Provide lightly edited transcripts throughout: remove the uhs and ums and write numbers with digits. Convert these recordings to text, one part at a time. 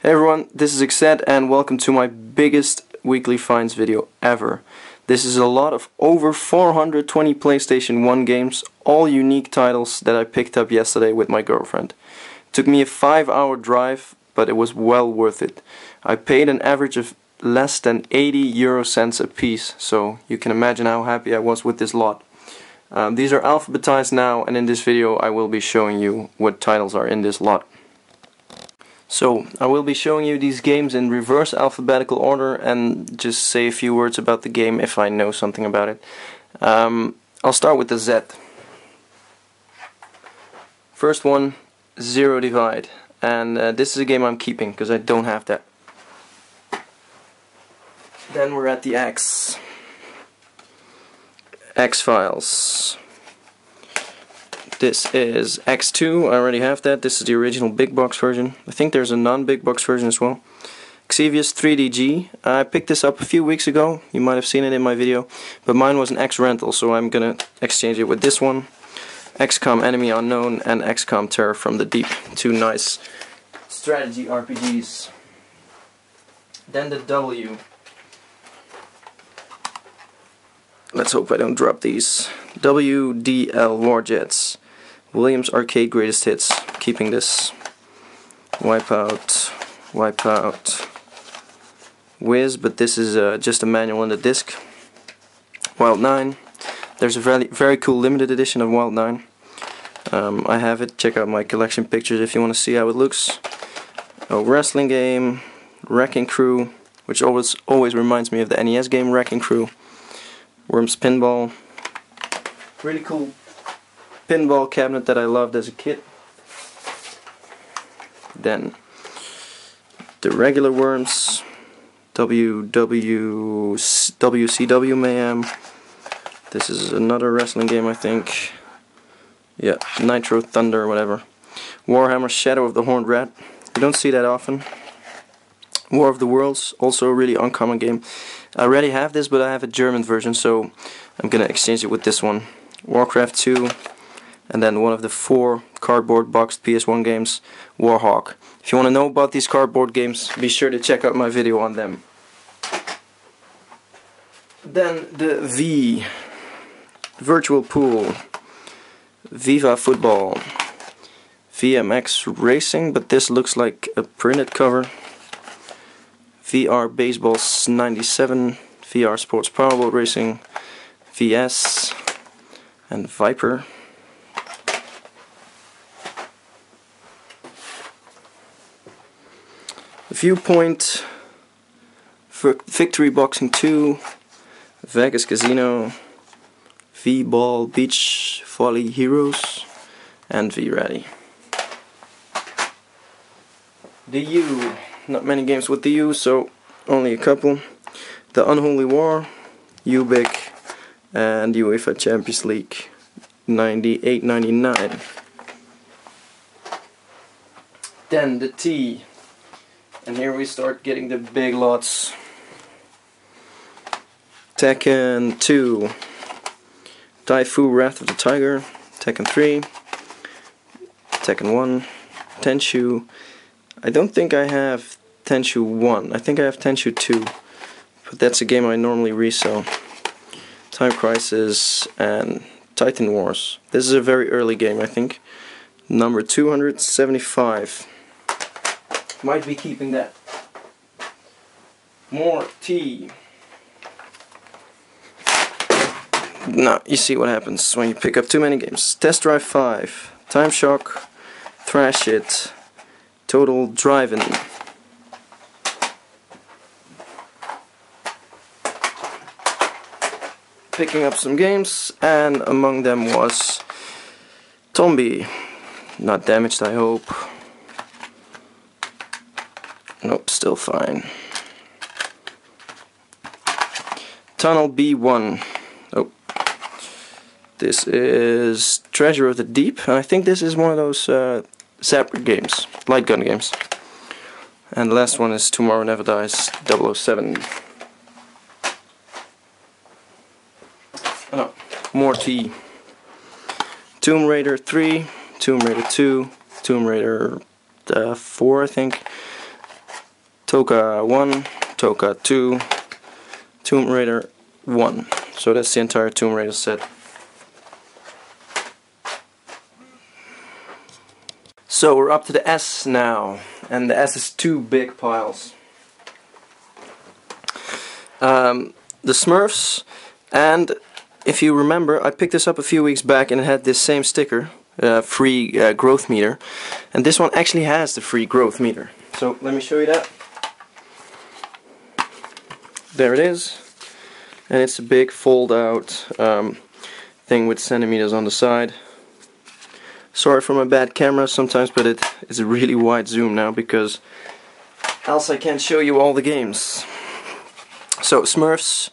Hey everyone, this is Xed and welcome to my biggest weekly finds video ever. This is a lot of over 420 PlayStation 1 games, all unique titles that I picked up yesterday with my girlfriend. It took me a 5-hour drive, but it was well worth it. I paid an average of less than 80 euro cents a piece, so you can imagine how happy I was with this lot. These are alphabetized now, and in this video I will be showing you what titles are in this lot. So, I will be showing you these games in reverse alphabetical order and just say a few words about the game if I know something about it. I'll start with the Z. First one, Zero Divide, and this is a game I'm keeping because I don't have that. Then we're at the X. X-Files. This is X2, I already have that. This is the original big box version. I think there's a non-big box version as well. Xevious 3DG. I picked this up a few weeks ago. You might have seen it in my video. But mine was an X rental, so I'm gonna exchange it with this one. XCOM Enemy Unknown and XCOM Terror from the Deep. Two nice strategy RPGs. Then the W. Let's hope I don't drop these. WDL Warjets. Williams Arcade Greatest Hits. Keeping this. Wipeout. Whiz, but this is just a manual and a disc. Wild 9. There's a very cool limited edition of Wild 9. I have it. Check out my collection pictures if you want to see how it looks. A wrestling game. Wrecking Crew, which always reminds me of the NES game Wrecking Crew. Worms Pinball. Really cool pinball cabinet that I loved as a kid. Then the regular Worms. WCW Mayhem. This is another wrestling game, I think. Yeah, Nitro Thunder or whatever. Warhammer Shadow of the Horned Rat. You don't see that often. War of the Worlds, also a really uncommon game. I already have this, but I have a German version, so I'm gonna exchange it with this one. Warcraft 2, and then one of the 4 cardboard boxed PS1 games, Warhawk. If you want to know about these cardboard games, be sure to check out my video on them. Then the V. Virtual Pool. Viva Football. VMX Racing, but this looks like a printed cover. VR Baseball 97, VR Sports Powerboat Racing, VS, and Viper. Viewpoint, Victory Boxing 2, Vegas Casino, V-Ball Beach Volley Heroes, and V-Ready. The U. Not many games with the U, so only a couple. The Unholy War, Ubik, and UEFA Champions League 98-99. Then the T, and here we start getting the big lots. Tekken 2, Taifu Wrath of the Tiger, Tekken 3, Tekken 1, Tenshu. I don't think I have Tenshu 1. I think I have Tenshu 2. But that's a game I normally resell. Time Crisis and Titan Wars. This is a very early game, I think. Number 275. Might be keeping that. More T. Now, you see what happens when you pick up too many games. Test Drive 5. Time Shock. Thrash It. Total Drive-In. Picking up some games, and among them was Tombi. Not damaged, I hope. Nope, still fine. Tunnel B1. Oh. This is Treasure of the Deep, and I think this is one of those Zapper games, light gun games. And the last one is Tomorrow Never Dies 007. Oh no, more T. Tomb Raider 3, Tomb Raider 2, Tomb Raider 4, I think. Toka 1, Toka 2, Tomb Raider 1. So that's the entire Tomb Raider set. So we're up to the S now, and the S is 2 big piles. The Smurfs, and if you remember, I picked this up a few weeks back and it had this same sticker, free growth meter, and this one actually has the free growth meter. So let me show you that. There it is, and it's a big fold out thing with centimeters on the side. Sorry for my bad camera sometimes, but it is a really wide zoom now because else I can't show you all the games. So Smurfs,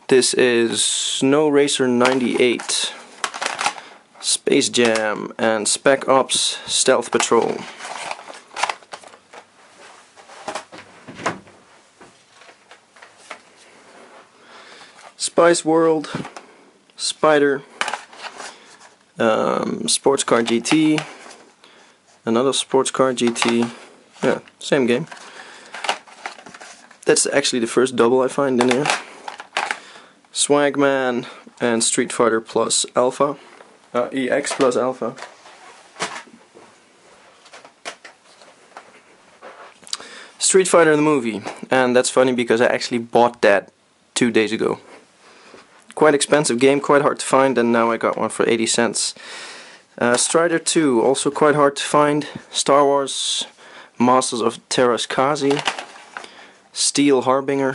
this is Snow Racer 98, Space Jam, and Spec Ops Stealth Patrol. Spice World, Spider, Sports Car GT, another Sports Car GT, yeah, same game. That's actually the first double I find in here. Swagman and Street Fighter Plus Alpha, EX Plus Alpha. Street Fighter the movie, and that's funny because I actually bought that 2 days ago. Quite expensive game, quite hard to find, and now I got one for 80 cents. Strider 2, also quite hard to find. Star Wars, Masters of Terraskazi, Steel Harbinger,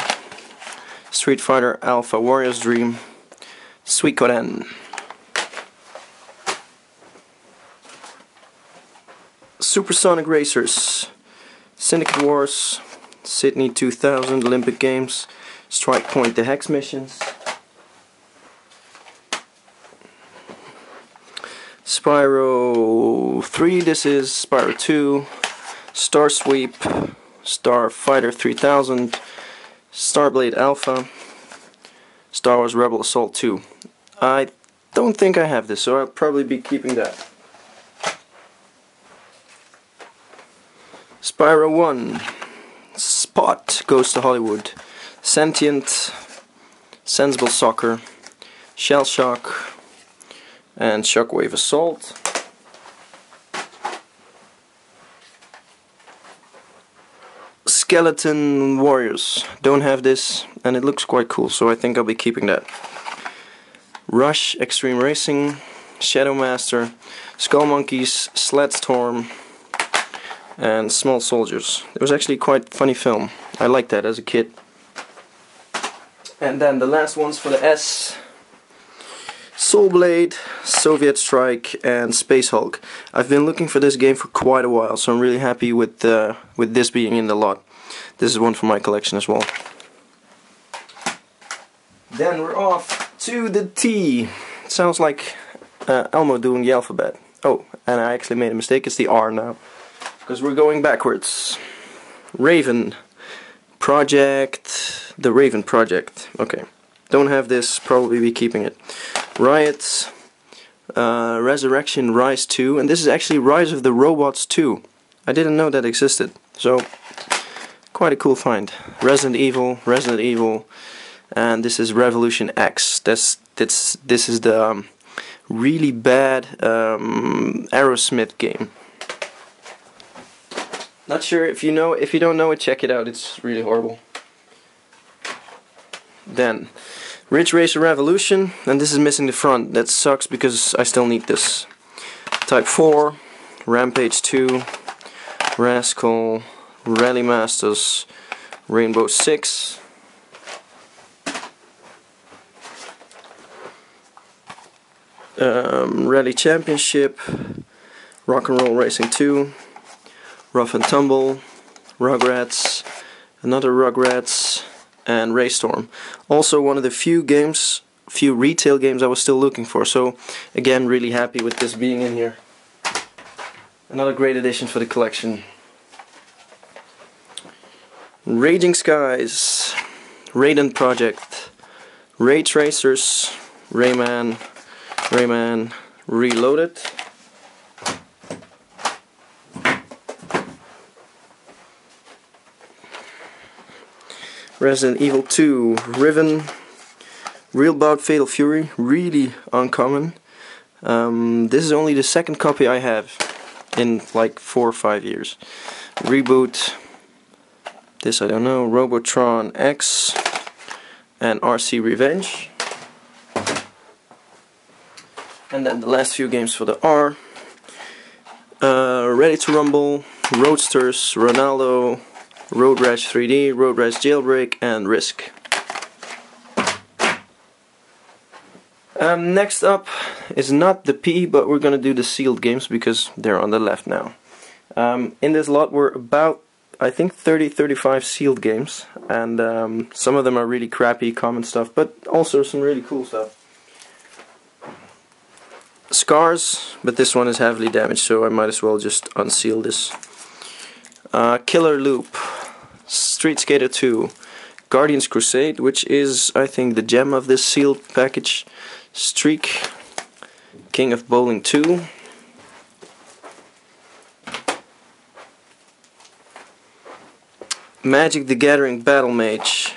Street Fighter Alpha Warrior's Dream, Suikoden, Supersonic Racers, Syndicate Wars, Sydney 2000 Olympic Games, Strike Point the Hex Missions, Spyro 3, this is Spyro 2, Star Sweep, Star Fighter 3000, Starblade Alpha, Star Wars Rebel Assault 2. I don't think I have this, so I'll probably be keeping that. Spyro 1, Spot Goes to Hollywood, Sentient, Sensible Soccer, Shell Shock, and Shockwave Assault. Skeleton Warriors, don't have this, and it looks quite cool, so I think I'll be keeping that. Rush Extreme Racing, Shadow Master, Skull Monkeys, Sled Storm, and Small Soldiers. It was actually quite a funny film. I liked that as a kid. And then the last ones for the S: Soul Blade, Soviet Strike, and Space Hulk. I've been looking for this game for quite a while, so I'm really happy with this being in the lot. This is one for my collection as well. Then we're off to the T. It sounds like Elmo doing the alphabet. Oh, and I actually made a mistake. It's the R now, because we're going backwards. Raven Project, the Raven Project. Okay, don't have this. Probably be keeping it. Riot, Resurrection Rise 2, and this is actually Rise of the Robots 2. I didn't know that existed, so quite a cool find. Resident Evil, and this is Revolution X. This is the really bad Aerosmith game. Not sure if you know. If you don't know it, check it out. It's really horrible. Then Ridge Racer Revolution, and this is missing the front. That sucks because I still need this. Type 4, Rampage 2, Rascal, Rally Masters, Rainbow 6, Rally Championship, Rock and Roll Racing 2, Rough and Tumble, Rugrats, another Rugrats, and Raystorm. Also one of the few retail games I was still looking for, so again really happy with this being in here. Another great addition for the collection. Raging Skies, Raiden Project, Ray Tracers, Rayman Reloaded, Resident Evil 2, Riven, Real Bout Fatal Fury, really uncommon. This is only the second copy I have in like 4 or 5 years. Reboot, this I don't know, Robotron X, and RC Revenge. And then the last few games for the R. Ready to Rumble, Roadsters, Ronaldo, Road Rash 3D, Road Rash Jailbreak, and Risk. Next up is not the P, but we're gonna do the sealed games because they're on the left now. In this lot were about, I think, 30-35 sealed games, and some of them are really crappy common stuff, but also some really cool stuff. Scars, but this one is heavily damaged, so I might as well just unseal this. Killer Loop, Street Skater 2, Guardians Crusade, which is, I think, the gem of this sealed package. Streak, King of Bowling 2, Magic the Gathering Battle Mage,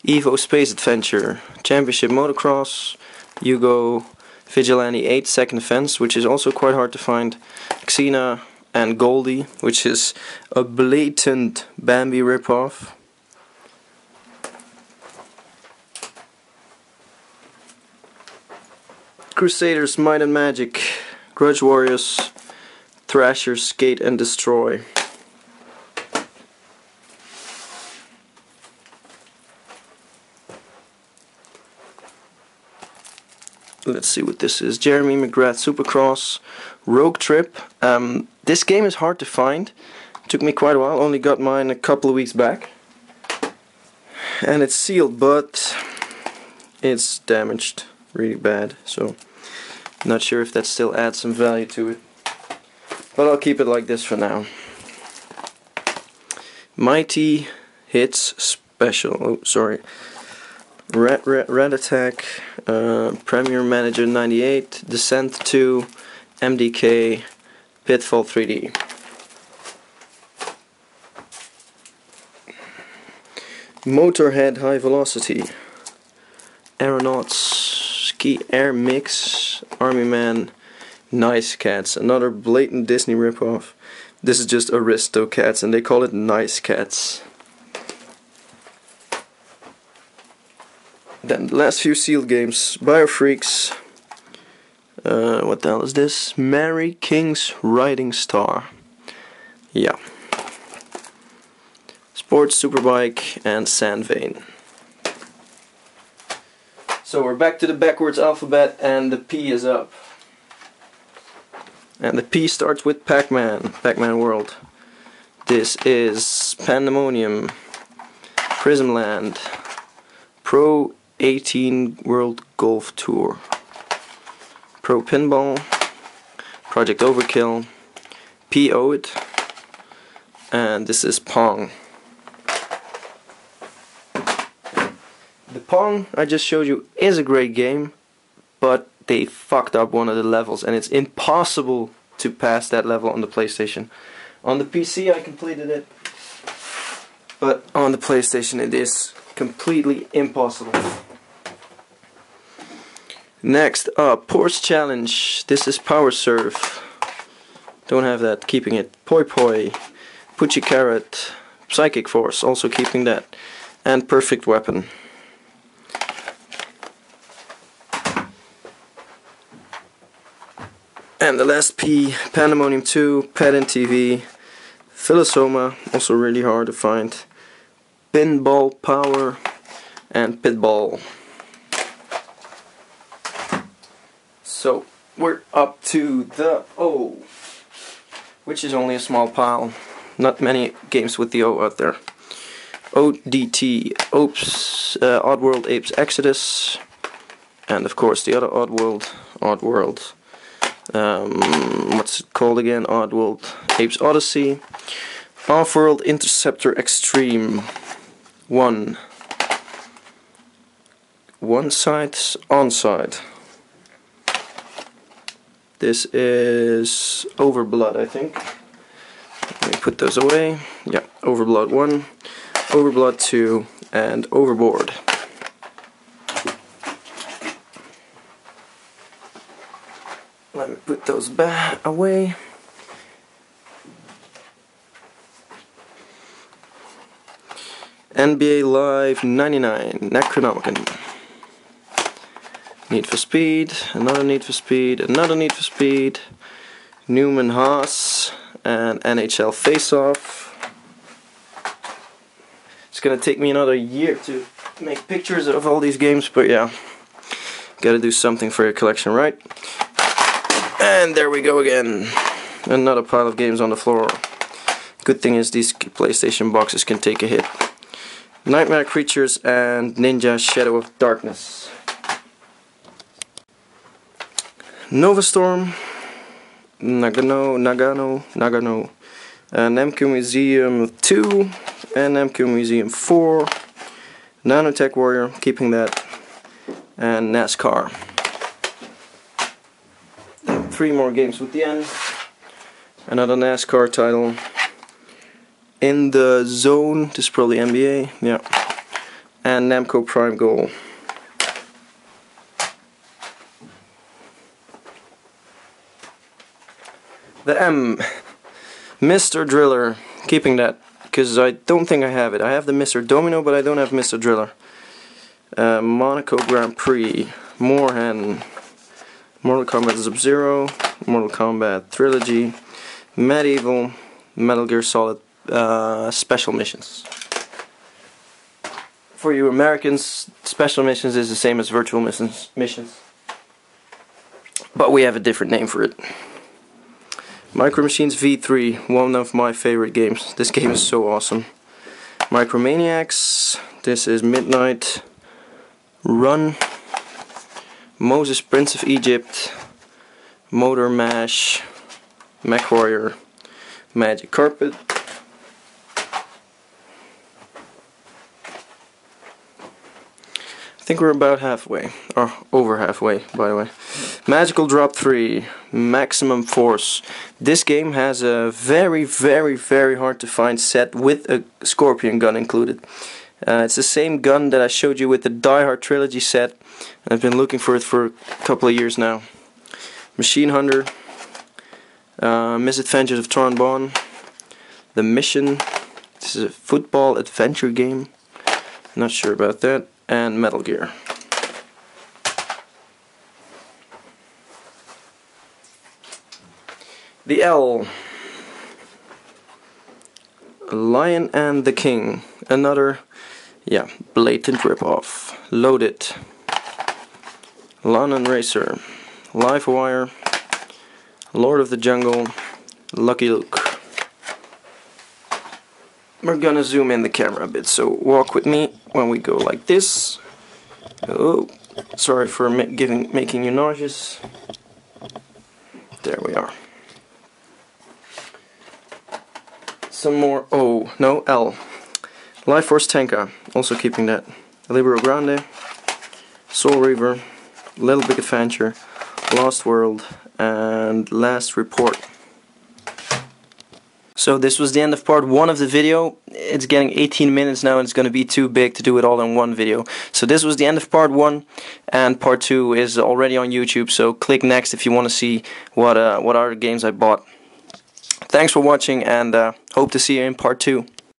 Evo Space Adventure, Championship Motocross, Yugo, Vigilante 8 Second Offense, which is also quite hard to find, Xena, and Goldie, which is a blatant Bambi ripoff. Crusaders, Might and Magic, Grudge Warriors, Thrashers, Skate and Destroy. Let's see what this is. Jeremy McGrath Supercross, Rogue Trip. This game is hard to find. Took me quite a while, only got mine a couple of weeks back. And it's sealed, but it's damaged really bad, so not sure if that still adds some value to it. But I'll keep it like this for now. Mighty Hits Special. Oh, sorry. Rat Attack, Premier Manager 98, Descent 2, MDK, Pitfall 3D. Motorhead High Velocity, Aeronauts, Ski Air Mix, Army Man, Nice Cats, another blatant Disney ripoff. This is just Aristocats and they call it Nice Cats. Then the last few sealed games, Biofreaks, what the hell is this? Mary King's Riding Star. Yeah. Sports Superbike and Sandvane. So we're back to the backwards alphabet and the P is up. And the P starts with Pac-Man, Pac-Man World. This is Pandemonium, Prismland, Pro 18 World Golf Tour, Pro Pinball, Project Overkill, P-Oid, and this is Pong. The Pong I just showed you is a great game, but they fucked up one of the levels and it's impossible to pass that level on the PlayStation. On the PC I completed it, but on the PlayStation it is completely impossible. Next up, Porsche Challenge. This is Power Surf. Don't have that, keeping it. Poi Poi, Pucci Carrot, Psychic Force, also keeping that, and Perfect Weapon. And the last P, Pandemonium 2, Pet and TV, Philosoma, also really hard to find, Pinball Power, and Pitball. So we're up to the O, which is only a small pile. Not many games with the O out there. ODT, Oddworld Apes Exodus, and of course the other Oddworld. What's it called again? Oddworld Apes Odyssey. Off-World Interceptor Extreme 1. One side, on side. This is Overblood, I think. Let me put those away. Yeah, Overblood 1, Overblood 2, and Overboard. Let me put those back away. NBA Live 99, Necronomicon. Need for Speed, another Need for Speed, another Need for Speed, Newman Haas, and NHL Face Off. It's gonna take me another year to make pictures of all these games, but yeah, gotta do something for your collection, right? And there we go again. Another pile of games on the floor. Good thing is these PlayStation boxes can take a hit. Nightmare Creatures and Ninja Shadow of Darkness. Nova Storm, Nagano, Namco Museum 2 and Namco Museum 4, Nanotech Warrior, keeping that, and NASCAR. 3 more games with the end. Another NASCAR title. In the Zone, this is probably NBA, yeah. And Namco Prime Goal. The M, Mr. Driller, keeping that, because I don't think I have it. I have the Mr. Domino, but I don't have Mr. Driller. Monaco Grand Prix, Moorhen, Mortal Kombat Sub-Zero, Mortal Kombat Trilogy, Medieval, Metal Gear Solid Special Missions. For you Americans, Special Missions is the same as Virtual Missions. But we have a different name for it. Micro Machines V3, one of my favorite games. This game is so awesome. Micromaniacs, this is Midnight Run, Moses Prince of Egypt, Motor Mash, Mech Warrior, Magic Carpet. I think we're about halfway, or over halfway, by the way. Magical Drop 3, Maximum Force. This game has a very hard to find set with a Scorpion gun included. It's the same gun that I showed you with the Die Hard Trilogy set. I've been looking for it for a couple of years now. Machine Hunter, Misadventures of Tron Bonne, The Mission. This is a football adventure game. Not sure about that. And Metal Gear. The L, Lion and the King. Another, yeah, blatant ripoff. Loaded, London Racer, Livewire, Lord of the Jungle, Lucky Luke. We're gonna zoom in the camera a bit, so walk with me when we go like this. Oh, sorry for making you nauseous. There we are. Some more. Oh, no, L. Life Force Tenka, also keeping that. Libero Grande, Soul Reaver, Little Big Adventure, Lost World, and Last Report. So this was the end of part 1 of the video. It's getting 18 minutes now and it's going to be too big to do it all in one video. So this was the end of part 1, and part 2 is already on YouTube, so click next if you want to see what other games I bought. Thanks for watching, and hope to see you in part 2.